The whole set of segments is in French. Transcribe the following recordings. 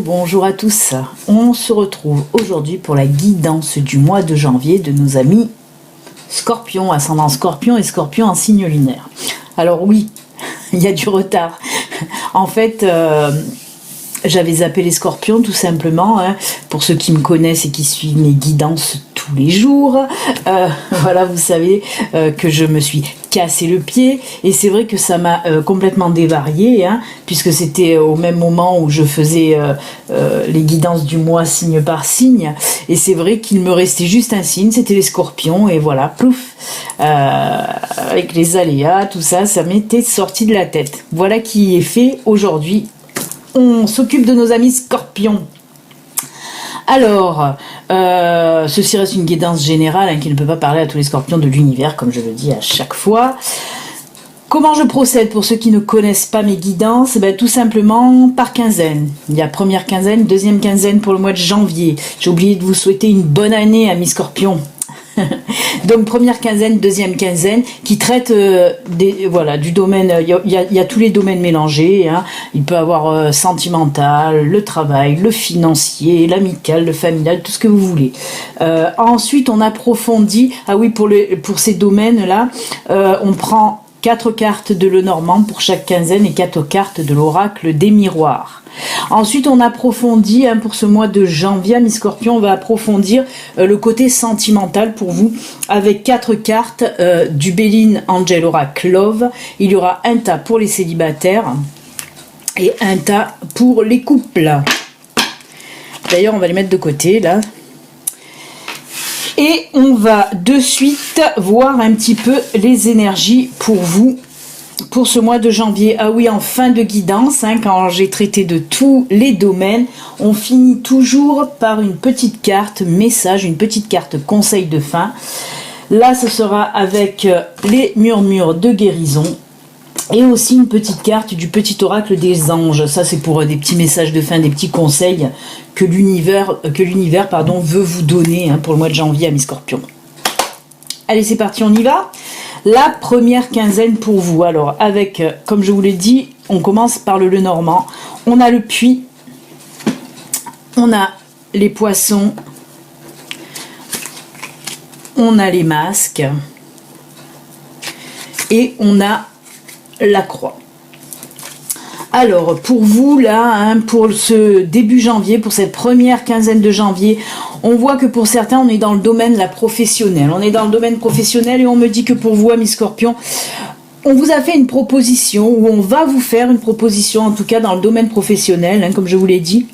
bonjour à tous. On se retrouve aujourd'hui pour la guidance du mois de janvier de nos amis Scorpion, ascendant Scorpion et Scorpion en signe lunaire. Alors oui, il y a du retard. En fait, j'avais zappé les Scorpions tout simplement, pour ceux qui me connaissent et qui suivent mes guidances tous les jours. Voilà, vous savez que je me suis cassé le pied et c'est vrai que ça m'a complètement dévarié, puisque c'était au même moment où je faisais les guidances du mois signe par signe, et c'est vrai qu'il me restait juste un signe, c'était les Scorpions, et voilà, plouf, avec les aléas, tout ça, ça m'était sorti de la tête. Voilà qui est fait aujourd'hui. On s'occupe de nos amis Scorpions. Alors, ceci reste une guidance générale qui ne peut pas parler à tous les Scorpions de l'univers, comme je le dis à chaque fois. Comment je procède pour ceux qui ne connaissent pas mes guidances? Tout simplement par quinzaine. Il y a première quinzaine, deuxième quinzaine pour le mois de janvier. J'ai oublié de vous souhaiter une bonne année, amis Scorpions. Donc première quinzaine, deuxième quinzaine, qui traite du domaine. Il y a tous les domaines mélangés. Il peut avoir sentimental, le travail, le financier, l'amical, le familial, tout ce que vous voulez. Ensuite, on approfondit. Ah oui, pour ces domaines-là, on prend 4 cartes de Lenormand pour chaque quinzaine et 4 cartes de l'oracle des miroirs. Ensuite, on approfondit, pour ce mois de janvier, mes Scorpions, on va approfondir le côté sentimental pour vous avec 4 cartes du Béline Angel Oracle Love. Il y aura un tas pour les célibataires et un tas pour les couples. D'ailleurs, on va les mettre de côté, là. Et on va de suite voir un petit peu les énergies pour vous, pour ce mois de janvier. Ah oui, en fin de guidance, quand j'ai traité de tous les domaines, on finit toujours par une petite carte message, une petite carte conseil de fin. Là, ce sera avec les murmures de guérison. Et aussi une petite carte du petit oracle des anges. Ça, c'est pour des petits messages de fin, des petits conseils que l'univers veut vous donner pour le mois de janvier à mes Scorpions. Allez, c'est parti, on y va. La première quinzaine pour vous. Alors, avec, comme je vous l'ai dit, on commence par le Lenormand. On a le puits, on a les poissons, on a les masques et on a la croix. Alors pour vous là, pour ce début janvier, pour cette première quinzaine de janvier, on voit que pour certains on est dans le domaine professionnel. On est dans le domaine professionnel et on me dit que pour vous, amis Scorpions, on vous a fait une proposition, ou on va vous faire une proposition, en tout cas dans le domaine professionnel, comme je vous l'ai dit.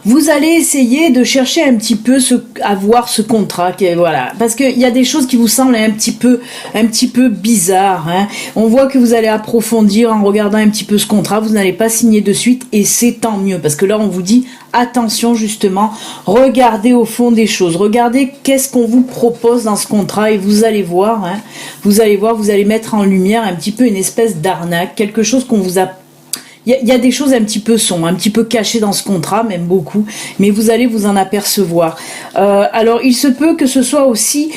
Vous allez essayer de chercher un petit peu à voir ce contrat, voilà, parce qu'il y a des choses qui vous semblent un petit peu bizarres. On voit que vous allez approfondir en regardant un petit peu ce contrat. Vous n'allez pas signer de suite et c'est tant mieux, parce que là on vous dit attention justement, regardez au fond des choses, regardez qu'est-ce qu'on vous propose dans ce contrat et vous allez voir, vous allez mettre en lumière un petit peu une espèce d'arnaque, quelque chose qu'on vous a. Il y a des choses un petit peu sombres, un petit peu cachées dans ce contrat, même beaucoup, mais vous allez vous en apercevoir. Alors, il se peut que ce soit aussi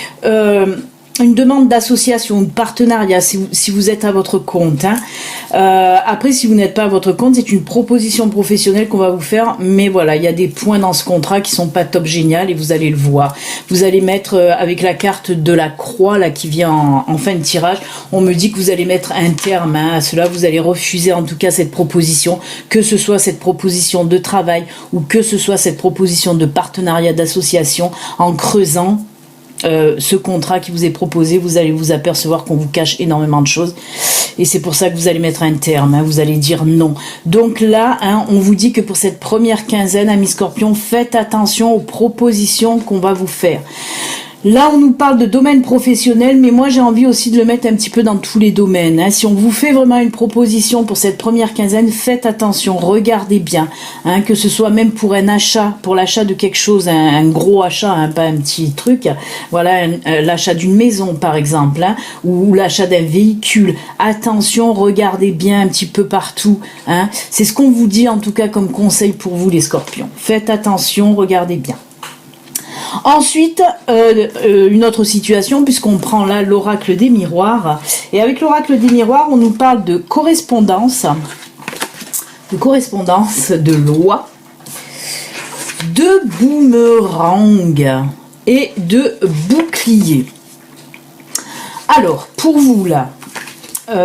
une demande d'association, de partenariat, si vous êtes à votre compte. Après, si vous n'êtes pas à votre compte, c'est une proposition professionnelle qu'on va vous faire, mais voilà, il y a des points dans ce contrat qui sont pas top génial et vous allez le voir. Vous allez mettre, avec la carte de la croix là qui vient en fin de tirage, on me dit que vous allez mettre un terme à cela, vous allez refuser en tout cas cette proposition, que ce soit cette proposition de travail ou que ce soit cette proposition de partenariat, d'association, en creusant ce contrat qui vous est proposé, vous allez vous apercevoir qu'on vous cache énormément de choses et c'est pour ça que vous allez mettre un terme, vous allez dire non. Donc là, on vous dit que pour cette première quinzaine, amis Scorpions, faites attention aux propositions qu'on va vous faire. Là, on nous parle de domaine professionnel, mais moi, j'ai envie aussi de le mettre un petit peu dans tous les domaines. Si on vous fait vraiment une proposition pour cette première quinzaine, faites attention, regardez bien, que ce soit même pour un achat, pour l'achat de quelque chose, un gros achat, pas un petit truc, voilà, l'achat d'une maison, par exemple, ou l'achat d'un véhicule. Attention, regardez bien un petit peu partout. C'est ce qu'on vous dit, en tout cas, comme conseil pour vous, les Scorpions. Faites attention, regardez bien. Ensuite, une autre situation, puisqu'on prend là l'oracle des miroirs. Et avec l'oracle des miroirs, on nous parle de correspondance, de loi, de boomerang et de bouclier. Alors, pour vous là,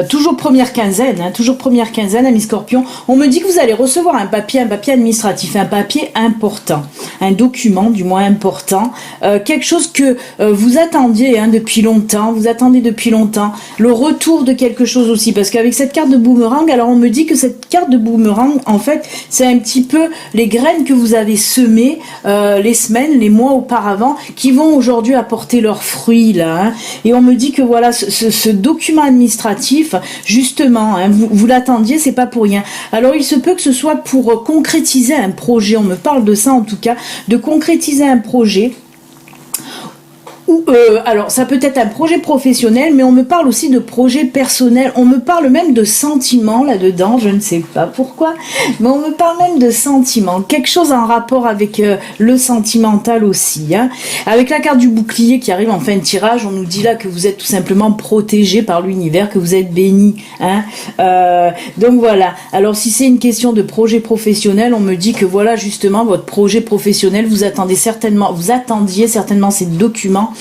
toujours première quinzaine, amis Scorpions, on me dit que vous allez recevoir un papier administratif, un papier important, un document du moins important, quelque chose que vous attendiez depuis longtemps, le retour de quelque chose aussi, parce qu'avec cette carte de boomerang, alors on me dit que cette carte de boomerang, en fait, c'est un petit peu les graines que vous avez semées les semaines, les mois auparavant, qui vont aujourd'hui apporter leurs fruits là, hein. Et on me dit que voilà, ce document administratif, justement, hein, vous l'attendiez, c'est pas pour rien. Alors il se peut que ce soit pour concrétiser un projet, on me parle de ça en tout cas, de concrétiser un projet. Alors ça peut être un projet professionnel, mais on me parle aussi de projet personnel, on me parle même de sentiments là-dedans, je ne sais pas pourquoi, mais on me parle même de sentiments, quelque chose en rapport avec le sentimental aussi, hein. Avec la carte du bouclier qui arrive en fin de tirage, on nous dit là que vous êtes tout simplement protégé par l'univers, que vous êtes béni, hein. Donc voilà, alors si c'est une question de projet professionnel, on me dit que voilà justement votre projet professionnel, vous attendiez certainement ces documents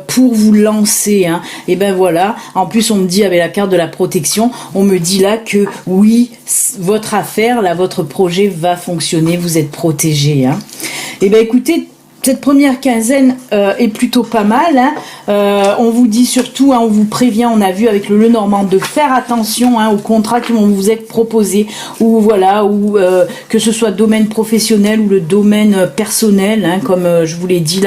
pour vous lancer, hein. Et ben voilà, en plus on me dit avec la carte de la protection, on me dit là que oui, votre affaire là, votre projet va fonctionner, vous êtes protégé, hein. Et ben écoutez, cette première quinzaine est plutôt pas mal, hein. On vous dit surtout, hein, on vous prévient, on a vu avec le Lenormand, de faire attention, hein, aux contrats qui vont vous être proposés, ou voilà, ou que ce soit domaine professionnel ou le domaine personnel, hein, comme je vous l'ai dit,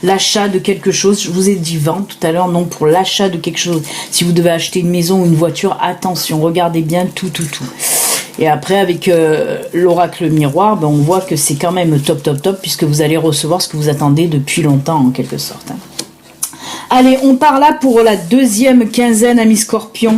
l'achat de quelque chose. Je vous ai dit vente tout à l'heure, non, pour l'achat de quelque chose. Si vous devez acheter une maison ou une voiture, attention, regardez bien tout. Et après, avec l'oracle miroir, ben, on voit que c'est quand même top, puisque vous allez recevoir ce que vous attendez depuis longtemps, en quelque sorte, hein. Allez, on part là pour la deuxième quinzaine, amis Scorpions.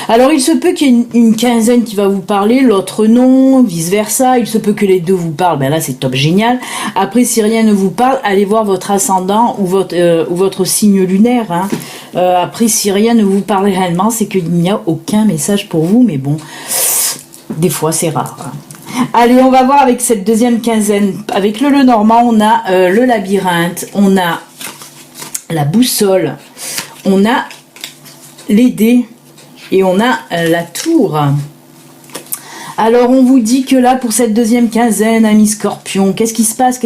Alors, il se peut qu'il y ait une quinzaine qui va vous parler, l'autre non, vice-versa. Il se peut que les deux vous parlent, ben là, c'est top, génial. Après, si rien ne vous parle, allez voir votre ascendant ou votre signe lunaire, hein. Après, si rien ne vous parle réellement, c'est qu'il n'y a aucun message pour vous, mais bon, des fois, c'est rare, hein. Allez, on va voir avec cette deuxième quinzaine. Avec le Lenormand, on a le labyrinthe, on a la boussole, on a les dés et on a la tour. Alors on vous dit que là pour cette deuxième quinzaine, amis Scorpions, qu'est-ce qui se passe?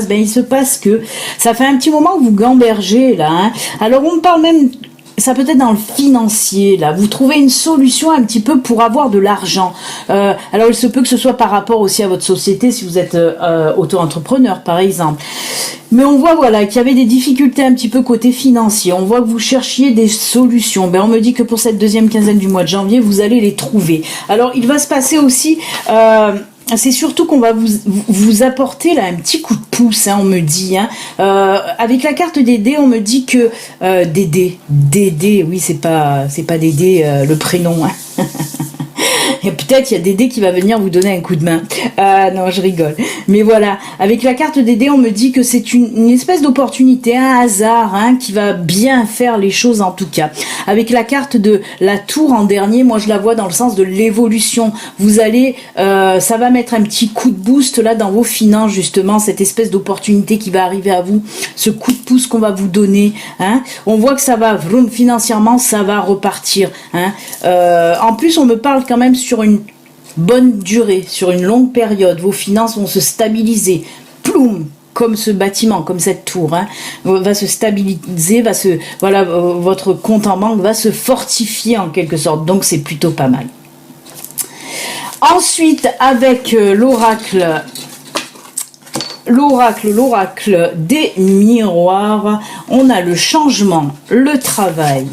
Ben il se passe que ça fait un petit moment que vous gambergez là, hein. Alors on me parle même, ça peut être dans le financier, là. Vous trouvez une solution un petit peu pour avoir de l'argent. Alors, il se peut que ce soit par rapport aussi à votre société, si vous êtes auto-entrepreneur, par exemple. Mais on voit, voilà, qu'il y avait des difficultés un petit peu côté financier. On voit que vous cherchiez des solutions. Ben, on me dit que pour cette deuxième quinzaine du mois de janvier, vous allez les trouver. Alors, il va se passer aussi... c'est surtout qu'on va vous apporter là un petit coup de pouce, hein, on me dit, hein. Avec la carte des dés, on me dit que Dédé, oui, c'est pas Dédé le prénom, hein. Et peut-être il y a Dédé qui va venir vous donner un coup de main. Non, je rigole. Mais voilà, avec la carte des dés, on me dit que c'est une espèce d'opportunité, un hasard, hein, qui va bien faire les choses en tout cas. Avec la carte de la tour en dernier, moi je la vois dans le sens de l'évolution. Vous allez, ça va mettre un petit coup de boost là dans vos finances justement, cette espèce d'opportunité qui va arriver à vous, ce coup de pouce qu'on va vous donner, hein. On voit que ça va, financièrement, ça va repartir, hein. En plus, on me parle quand même sur une bonne durée, sur une longue période, vos finances vont se stabiliser, ploum, comme ce bâtiment, comme cette tour, hein, va se stabiliser, voilà, votre compte en banque va se fortifier en quelque sorte, donc c'est plutôt pas mal. Ensuite, avec l'oracle des miroirs, on a le changement, le travail,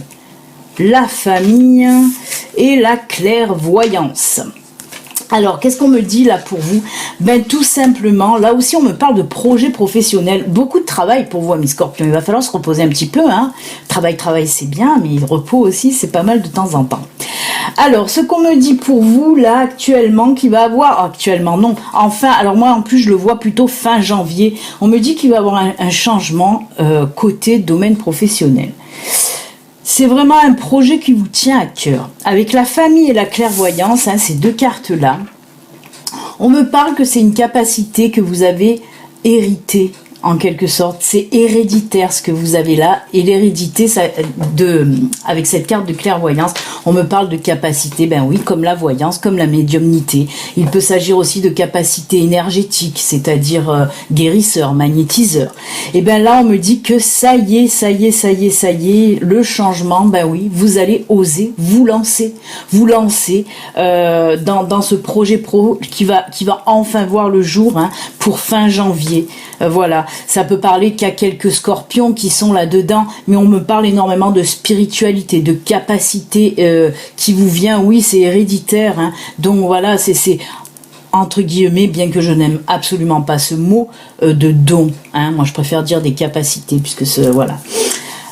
la famille et la clairvoyance. Alors, qu'est-ce qu'on me dit là pour vous? Ben tout simplement, là aussi on me parle de projet professionnel, beaucoup de travail pour vous, amis Scorpions. Il va falloir se reposer un petit peu, hein. Travail, c'est bien, mais le repos aussi, c'est pas mal de temps en temps. Alors, ce qu'on me dit pour vous là actuellement, qui va avoir, actuellement non, enfin, alors moi en plus je le vois plutôt fin janvier, on me dit qu'il va y avoir un changement côté domaine professionnel. C'est vraiment un projet qui vous tient à cœur. Avec la famille et la clairvoyance, hein, ces deux cartes-là, on me parle que c'est une capacité que vous avez hérité en quelque sorte, c'est héréditaire ce que vous avez là, et l'hérédité, avec cette carte de clairvoyance, on me parle de capacité, ben oui, comme la voyance, comme la médiumnité. Il peut s'agir aussi de capacité énergétique, c'est-à-dire guérisseur, magnétiseur. Et ben là, on me dit que ça y est, le changement, ben oui, vous allez oser vous lancer dans ce projet pro qui va enfin voir le jour, hein, pour fin janvier. Voilà, ça peut parler qu'il y a quelques scorpions qui sont là-dedans, mais on me parle énormément de spiritualité, de capacité qui vous vient, oui, c'est héréditaire, hein, donc voilà, c'est entre guillemets, bien que je n'aime absolument pas ce mot, de don, hein, moi je préfère dire des capacités, puisque voilà.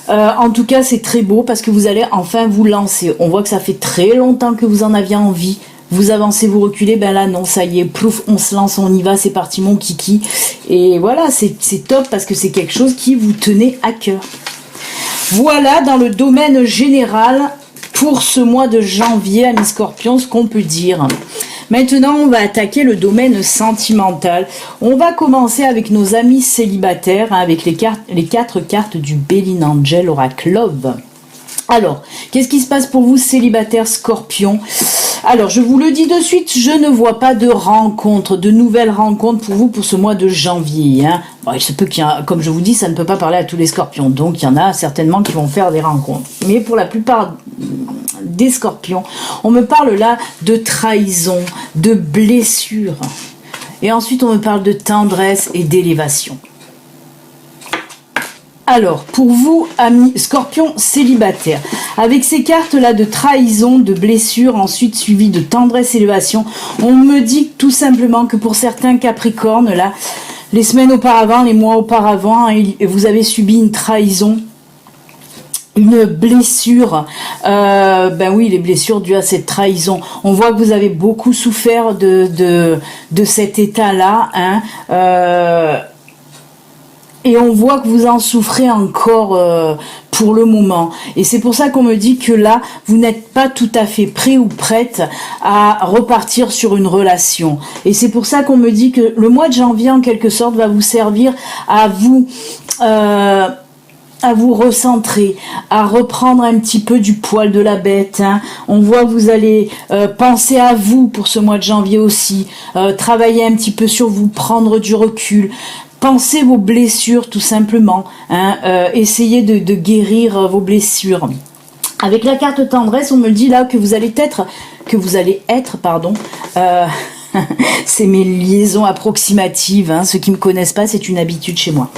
En tout cas, c'est très beau parce que vous allez enfin vous lancer. On voit que ça fait très longtemps que vous en aviez envie. Vous avancez, vous reculez, ben là non, ça y est, plouf, on se lance, on y va, c'est parti mon kiki. Et voilà, c'est top parce que c'est quelque chose qui vous tenait à cœur. Voilà dans le domaine général pour ce mois de janvier, amis Scorpions, ce qu'on peut dire. Maintenant, on va attaquer le domaine sentimental. On va commencer avec nos amis célibataires, hein, avec les 4 cartes du Belin Angel Oracle Love. Alors, qu'est-ce qui se passe pour vous, célibataires Scorpions? Alors, je vous le dis de suite, je ne vois pas de rencontres, de nouvelles rencontres pour vous pour ce mois de janvier. Hein. Bon, il se peut qu'il y a, comme je vous dis, ça ne peut pas parler à tous les Scorpions, donc il y en a certainement qui vont faire des rencontres. Mais pour la plupart des Scorpions, on me parle là de trahison, de blessure. Et ensuite, on me parle de tendresse et d'élévation. Alors, pour vous, amis Scorpions célibataires, avec ces cartes-là de trahison, de blessure, ensuite suivi de tendresse et élévation, on me dit tout simplement que pour certains Capricornes, là, les semaines auparavant, les mois auparavant, vous avez subi une trahison, une blessure, ben oui, les blessures dues à cette trahison. On voit que vous avez beaucoup souffert de cet état-là, hein, et on voit que vous en souffrez encore pour le moment. Et c'est pour ça qu'on me dit que là, vous n'êtes pas tout à fait prêt ou prête à repartir sur une relation. Et c'est pour ça qu'on me dit que le mois de janvier, en quelque sorte, va vous servir à vous recentrer, à reprendre un petit peu du poil de la bête. Hein. On voit que vous allez penser à vous pour ce mois de janvier aussi, travailler un petit peu sur vous, prendre du recul. Pensez vos blessures tout simplement, hein, essayez de guérir vos blessures. Avec la carte tendresse, on me dit là que vous allez être, c'est mes liaisons approximatives, hein, ceux qui me connaissent pas, c'est une habitude chez moi.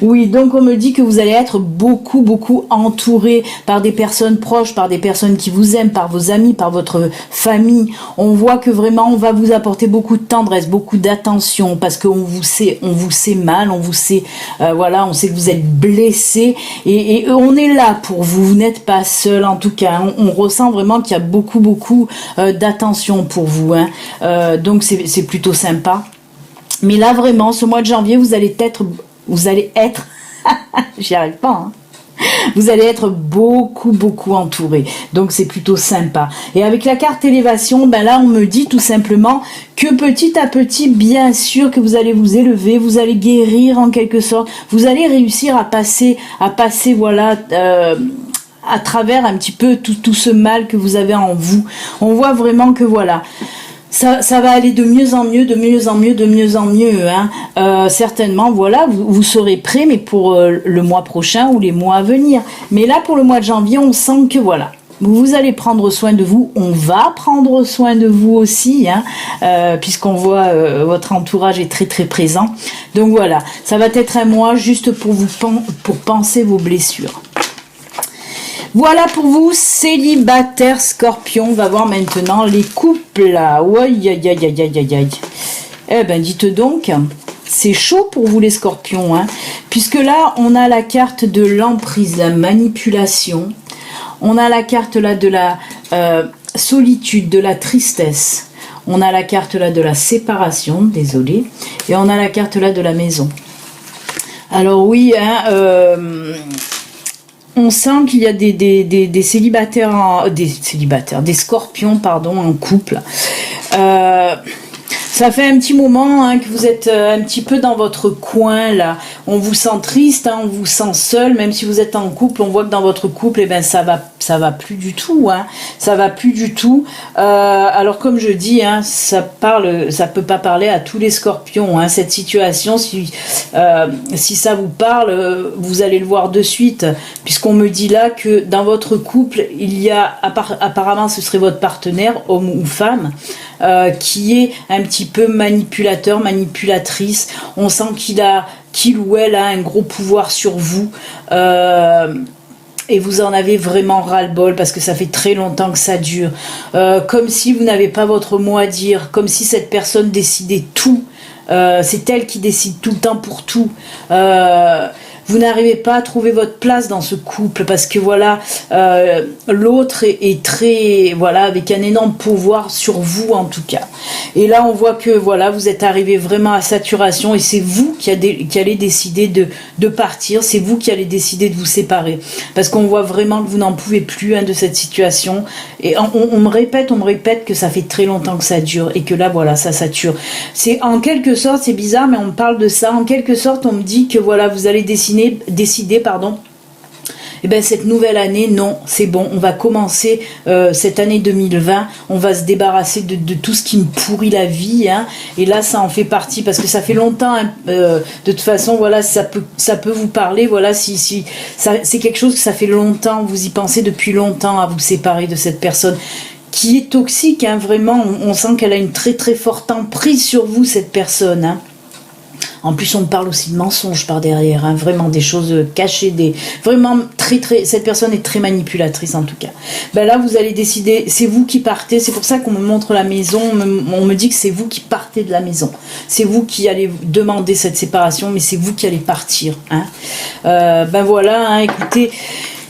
Oui, donc on me dit que vous allez être beaucoup entouré par des personnes proches, par des personnes qui vous aiment, par vos amis, par votre famille. On voit que vraiment on va vous apporter beaucoup de tendresse, beaucoup d'attention, parce qu'on vous sait mal, on vous sait, voilà, on sait que vous êtes blessé et on est là pour vous. Vous n'êtes pas seul en tout cas. On ressent vraiment qu'il y a beaucoup d'attention pour vous. Hein. Donc c'est plutôt sympa. Mais là vraiment, ce mois de janvier, vous allez être j'y arrive pas, hein. Vous allez être beaucoup entouré, donc c'est plutôt sympa. Et avec la carte élévation, ben là on me dit tout simplement que petit à petit, bien sûr que vous allez vous élever, vous allez guérir en quelque sorte, vous allez réussir à passer voilà, à travers un petit peu tout ce mal que vous avez en vous. On voit vraiment que voilà, ça va aller de mieux en mieux, hein. Certainement, voilà, vous serez prêts, mais pour le mois prochain ou les mois à venir. Mais là, pour le mois de janvier, on sent que voilà, vous allez prendre soin de vous, on va prendre soin de vous aussi, hein, puisqu'on voit votre entourage est très présent. Donc voilà, ça va être un mois juste pour penser vos blessures. Voilà pour vous, célibataires Scorpions. On va voir maintenant les couples. Aïe. Eh ben, dites donc, c'est chaud pour vous les Scorpions, hein, puisque là, on a la carte de l'emprise, la manipulation. On a la carte là de la solitude, de la tristesse. On a la carte là de la séparation, désolé. Et on a la carte là de la maison. Alors oui, hein, on sent qu'il y a des célibataires, des scorpions, pardon, en couple. Ça fait un petit moment hein, que vous êtes un petit peu dans votre coin là. On vous sent triste, hein, on vous sent seul, même si vous êtes en couple. On voit que dans votre couple, eh ben ça va plus du tout. Hein. Ça va plus du tout. Alors comme je dis, hein, ça peut pas parler à tous les Scorpions. Hein, cette situation, si ça vous parle, vous allez le voir de suite, puisqu'on me dit là que dans votre couple, il y a apparemment, ce serait votre partenaire, homme ou femme. Qui est un petit peu manipulateur, manipulatrice. On sent qu'il ou elle a un gros pouvoir sur vous. Et vous en avez vraiment ras-le-bol parce que ça fait très longtemps que ça dure. Comme si vous n'avez pas votre mot à dire, comme si cette personne décidait tout. C'est elle qui décide tout le temps pour tout. Vous n'arrivez pas à trouver votre place dans ce couple parce que voilà, l'autre est très, voilà, avec un énorme pouvoir sur vous en tout cas. Et là, on voit que voilà, vous êtes arrivé vraiment à saturation et c'est vous qui allez décider de partir, c'est vous qui allez décider de vous séparer parce qu'on voit vraiment que vous n'en pouvez plus hein, de cette situation. Et on me répète que ça fait très longtemps que ça dure et que là, voilà, ça sature. C'est en quelque sorte, c'est bizarre, mais on me parle de ça. En quelque sorte, on me dit que voilà, vous allez décider, et ben cette nouvelle année, non, c'est bon, on va commencer cette année 2020, on va se débarrasser de tout ce qui me pourrit la vie, hein, et là ça en fait partie parce que ça fait longtemps, hein, de toute façon, voilà, ça peut vous parler, voilà, si c'est quelque chose que ça fait longtemps, vous y pensez depuis longtemps à vous séparer de cette personne qui est toxique, hein, vraiment, on sent qu'elle a une très très forte emprise sur vous, cette personne, hein. En plus, on me parle aussi de mensonges par derrière, hein, vraiment des choses cachées, vraiment cette personne est très manipulatrice en tout cas. Ben là, vous allez décider, c'est vous qui partez, c'est pour ça qu'on me montre la maison, on me dit que c'est vous qui partez de la maison, c'est vous qui allez demander cette séparation, mais c'est vous qui allez partir. Hein. Ben voilà, hein, écoutez.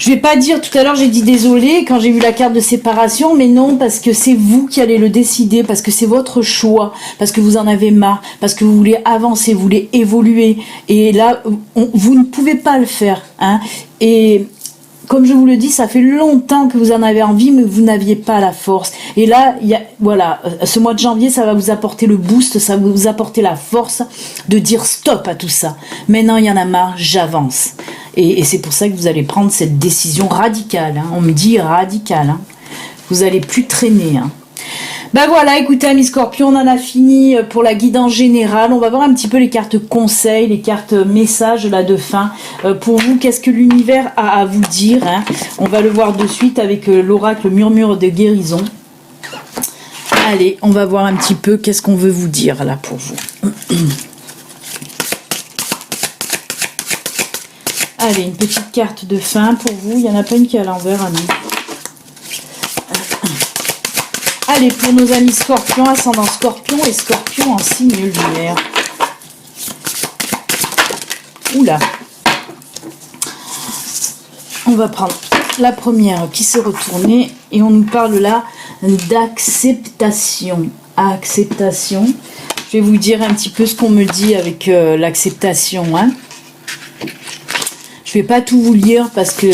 Je vais pas dire, tout à l'heure j'ai dit désolé quand j'ai vu la carte de séparation, mais non, parce que c'est vous qui allez le décider, parce que c'est votre choix, parce que vous en avez marre, parce que vous voulez avancer, vous voulez évoluer, et là, vous ne pouvez pas le faire, hein. Et comme je vous le dis, ça fait longtemps que vous en avez envie, mais vous n'aviez pas la force. Et là, voilà, ce mois de janvier, ça va vous apporter le boost, ça va vous apporter la force de dire stop à tout ça. Maintenant, il y en a marre, j'avance. Et c'est pour ça que vous allez prendre cette décision radicale. Hein. On me dit radicale. Hein. Vous n'allez plus traîner. Hein. Ben voilà, écoutez, amis Scorpions, on en a fini pour la guidance générale. On va voir un petit peu les cartes conseils, les cartes messages là de fin. Pour vous, qu'est-ce que l'univers a à vous dire, hein. On va le voir de suite avec l'oracle murmure de guérison. Allez, on va voir un petit peu qu'est-ce qu'on veut vous dire là pour vous. Allez, une petite carte de fin pour vous. Il n'y en a pas une qui est à l'envers, amis. Allez, pour nos amis Scorpions, ascendant Scorpion et Scorpion en signe lunaire. Oula. On va prendre la première qui s'est retournée et on nous parle là d'acceptation. Acceptation. Je vais vous dire un petit peu ce qu'on me dit avec l'acceptation, hein. Je vais pas tout vous lire parce que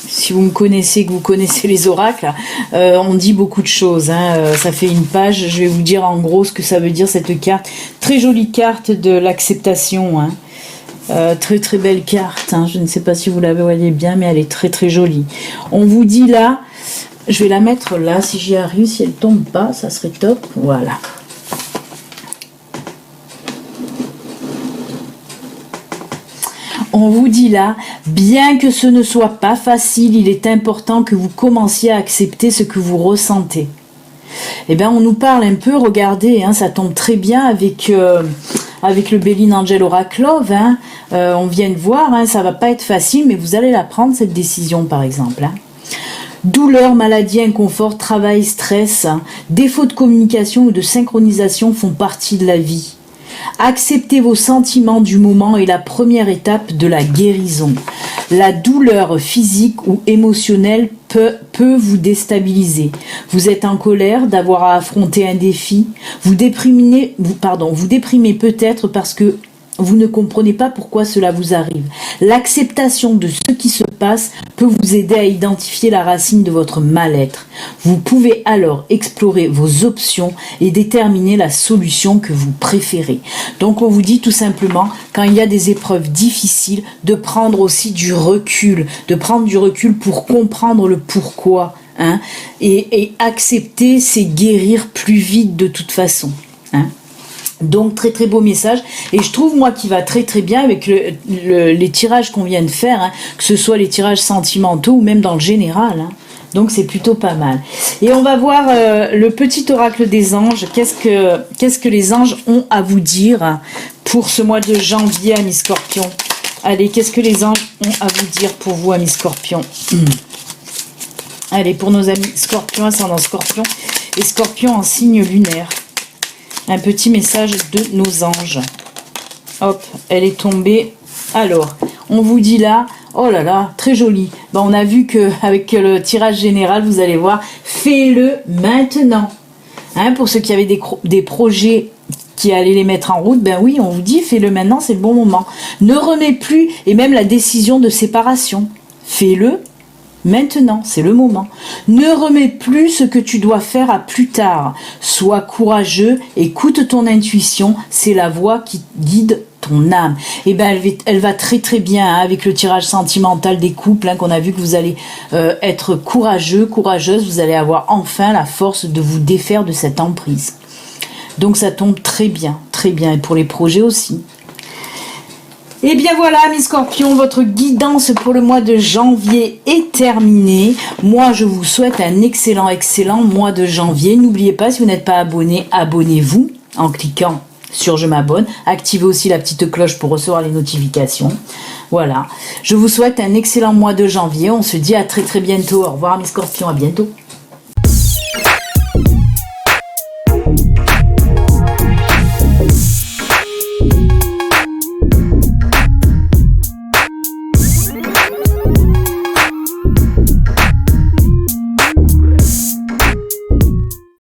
si vous me connaissez, que vous connaissez les oracles, on dit beaucoup de choses. Hein. Ça fait une page. Je vais vous dire en gros ce que ça veut dire cette carte. Très jolie carte de l'acceptation. Hein. Très très belle carte. Hein. Je ne sais pas si vous la voyez bien, mais elle est très très jolie. On vous dit là, je vais la mettre là. Si j'y arrive, si elle tombe pas, ça serait top. Voilà. On vous dit là, bien que ce ne soit pas facile, il est important que vous commenciez à accepter ce que vous ressentez. Eh bien, on nous parle un peu, regardez, hein, ça tombe très bien avec le Béline Angel Oracle Love. Hein, on vient de voir, hein, ça va pas être facile, mais vous allez la prendre, cette décision, par exemple. Hein. Douleur, maladie, inconfort, travail, stress, hein, défaut de communication ou de synchronisation font partie de la vie. Accepter vos sentiments du moment est la première étape de la guérison. La douleur physique ou émotionnelle peut vous déstabiliser. Vous êtes en colère d'avoir à affronter un défi. Vous déprimez peut-être parce que vous ne comprenez pas pourquoi cela vous arrive. L'acceptation de ce qui se passe peut vous aider à identifier la racine de votre mal-être. Vous pouvez alors explorer vos options et déterminer la solution que vous préférez. Donc on vous dit tout simplement, quand il y a des épreuves difficiles, de prendre aussi du recul, pour comprendre le pourquoi. Hein, et accepter, c'est guérir plus vite de toute façon. Hein. Donc très très beau message, et je trouve moi qui va très très bien avec les tirages qu'on vient de faire, hein, que ce soit les tirages sentimentaux ou même dans le général, hein. Donc c'est plutôt pas mal. Et on va voir le petit oracle des anges. Qu'est-ce que les anges ont à vous dire pour ce mois de janvier, amis Scorpions? Allez, qu'est-ce que les anges ont à vous dire pour vous, amis Scorpions? Allez, pour nos amis Scorpions, ascendant Scorpion et Scorpion en signe lunaire. Un petit message de nos anges. Hop, elle est tombée. Alors, on vous dit là, oh là là, très joli. Ben, on a vu qu'avec le tirage général, vous allez voir, fais-le maintenant. Hein, pour ceux qui avaient des projets qui allaient les mettre en route, ben oui, on vous dit, fais-le maintenant, c'est le bon moment. Ne remets plus, et même la décision de séparation, fais-le maintenant, c'est le moment. Ne remets plus ce que tu dois faire à plus tard. Sois courageux, écoute ton intuition, c'est la voix qui guide ton âme. Et ben elle va très très bien, hein, avec le tirage sentimental des couples, hein, qu'on a vu que vous allez être courageux, courageuse, vous allez avoir enfin la force de vous défaire de cette emprise. Donc ça tombe très bien, et pour les projets aussi. Et bien voilà, mes Scorpions, votre guidance pour le mois de janvier est terminée. Moi, je vous souhaite un excellent mois de janvier. N'oubliez pas, si vous n'êtes pas abonné, abonnez-vous en cliquant sur je m'abonne. Activez aussi la petite cloche pour recevoir les notifications. Voilà. Je vous souhaite un excellent mois de janvier. On se dit à très très bientôt. Au revoir, mes Scorpions, à bientôt.